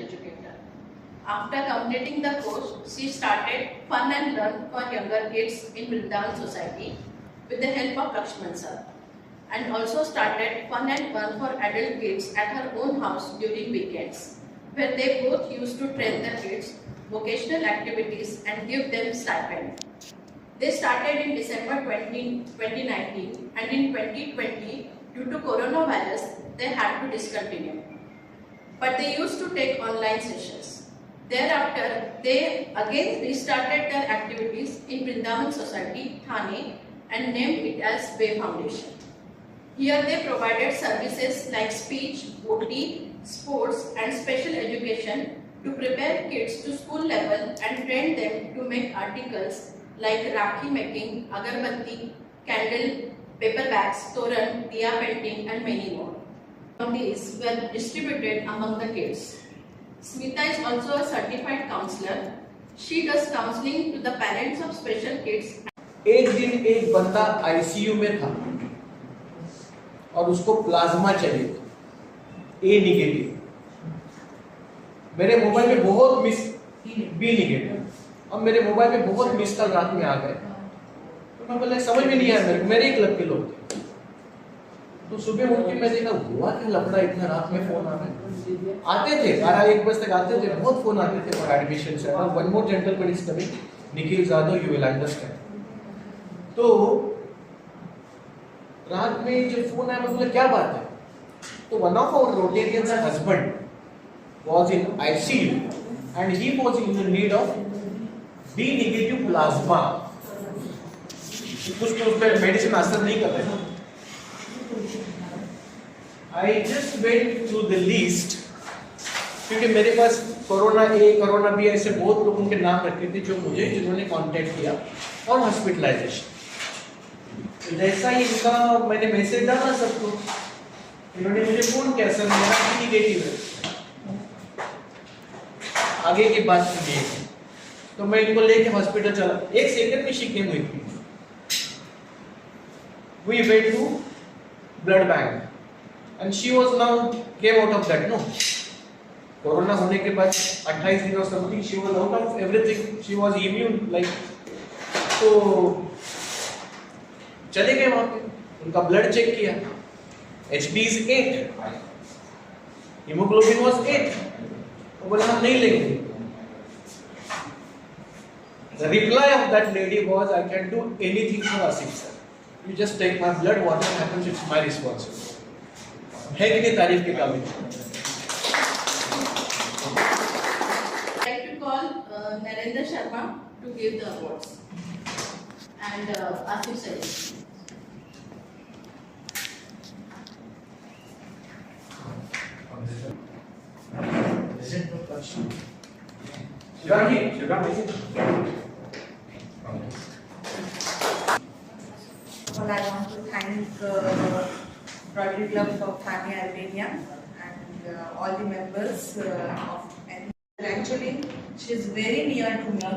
educator. After completing the course, she started Fun and Learn for younger kids in Vrindavan Society with the help of Lakshman sir, and also started Fun and Fun for adult kids at her own house during weekends, where they both used to train the kids vocational activities and give them stipend. They started in December 2019, and in 2020, due to coronavirus, they had to discontinue. But they used to take online sessions. Thereafter, they again restarted their activities in Vrindavan Society, Thane, and named it as Way Foundation. Here they provided services like speech, OT, sports, and special education to prepare kids to school level and train them to make articles like rakhi making, agarbatti, candle, paper bags, toran, diya painting, and many more. These were distributed among the kids. Smita is also a certified counselor. She does counseling to the parents of special kids. एक दिन एक बंदा ICU में था और उसको plasma चाहिए था, ए निगेटिव। मेरे मोबाइल में बहुत मिस बी निगेटिव, अब मेरे मोबाइल में बहुत मिस कल रात में आ गए, तो मैं बोला समझ में नहीं आया मेरे ही क्लब के लोग थे। तो सुबह उठ के मैं देखा हुआ क्या लफड़ा, इतना रात में फोन आ रहे आते थे 12-1 बजे तक आते थे, बहुत फोन आते थे फॉर एडमिशन से। One more gentleman is coming, Nikhil Jadhav, you will understand. तो रात में जब फोन आया मैं बोला क्या बात है, तो one of our Rotarian's husband was in ICU and he was in the need of B negative plasma। कुछ तो उसमें मेडिसिन असर नहीं कर रहे। I just went through the list क्योंकि मेरे पास कोरोना ए, कोरोना बी ऐसे बहुत लोगों के नाम रखे थे जिन्होंने कांटेक्ट किया और हॉस्पिटलाइजेशन। जैसा ही इनका मैंने मैसेज डाला सबको, इन्होंने मुझे फोन किया सर मेरा बी नेगेटिव है, आगे की बात सुनिए। तो मैं इनको लेके हॉस्पिटल चला, 1 सेकंड में she came with me. We went to blood bank and she was now came out of that no. Corona होने के बाद 28 दिन और something she was out of everything, she was immune like. तो चले गए वहां पे, उनका ब्लड चेक किया, एचबी इज 8, हीमोग्लोबिन वाज 8। वो बोला हम नहीं लेंगे। The reply of that lady was, I can do anything for Asif sir. You just take my blood, whatever happens, it's my responsibility. है कि नहीं तारीफ के काबिल? I'd like to call Narendra Sharma to give the awards and Asif sir. Well, I want to thank Rotary Club of Thane, Albania, and all the members of. Actually, she is very near to me.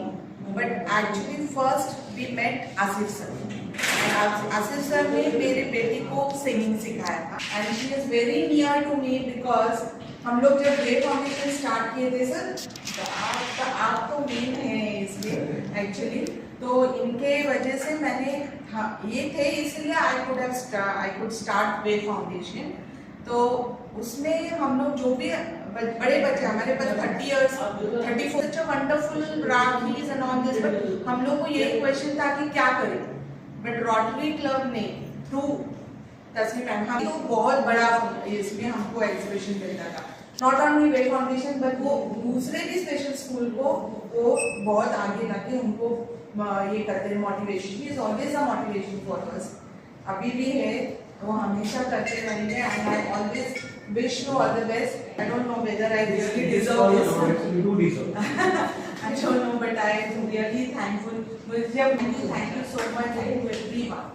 But actually, first we met Asif sir. And Asif sir ने मेरे बेटे को singing सिखाया था. And she is very near to me because हम लोग जब वे foundation start किए थे सर, आप तो मेन है इसमें एक्चुअली, तो इनके वजह से मैंने ये थे इसलिए I could start way foundation. तो उसमें हम लोग जो भी बड़े बच्चे, हमारे पास 30 years 34 such a wonderful rakis and all this, but हम लोग को यही क्वेश्चन था कि क्या करें, बट रोटरी क्लब ने थ्रू तस्वीर हम तो बहुत बड़ा इसमें हमको एग्जीबिशन मिलता था। Not only way foundation but वो दूसरे भी स्पेशल स्कूल को वो बहुत आगे लाके उनको ये करते हैं motivation. He is always a motivation for us, अभी भी है, वो हमेशा करते रहेंगे। And I always wish you all the best. I don't know whether I really deserve this. You do deserve. I don't know, but I am really thankful. Thank you so much to everyone.